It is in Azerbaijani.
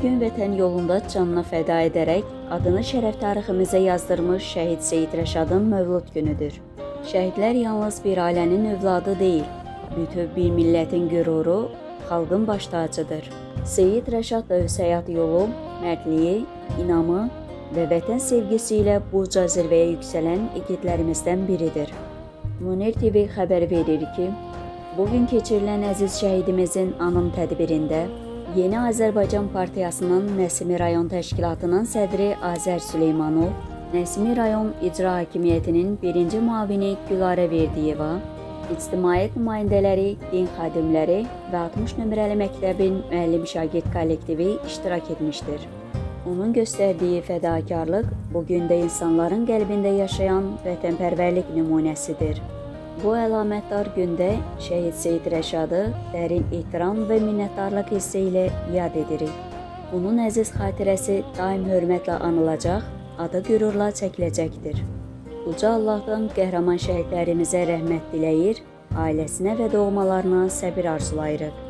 bugün vətən yolunda canını fəda edərək adını şərəf tariximizə yazdırmış şəhid Seyid Rəşadın Mövlud günüdür. Şəhidlər yalnız bir ailənin övladı deyil, bütöv bir millətin qüruru, xalqın baş tacıdır. Seyid Rəşad öz həyat yolu, mərdliyi, inamı və vətən sevgisi ilə bu zirvəyə yüksələn igidlərimizdən biridir. Munir TV xəbər verir ki, bugün keçirilən əziz şəhidimizin anım tədbirində Yeni Azərbaycan Partiyasının Nəsimi rayon təşkilatının sədri Azər Süleymanov, Nəsimi rayon İcra Hakimiyyətinin birinci müavini Gülarə Verdiyeva, ictimaiyyət nümayəndələri, din xadimləri və 60 nömrəli məktəbin müəllim-şagird kollektivi iştirak etmişdir. Onun göstərdiyi fədakarlıq bugün də insanların qəlbində yaşayan vətənpərvərlik nümunəsidir. Bu əlamətdar gündə şəhid Seyid Rəşadı dərin ehtiram və minnətdarlıq hissi ilə yad edirik. Onun əziz xatirəsi daim hörmətlə anılacaq, adı qürurla çəkiləcəkdir. Uca Allahdan qəhrəman şəhidlərimizə rəhmət diləyir, ailəsinə və doğmalarına səbir arzulayırıq.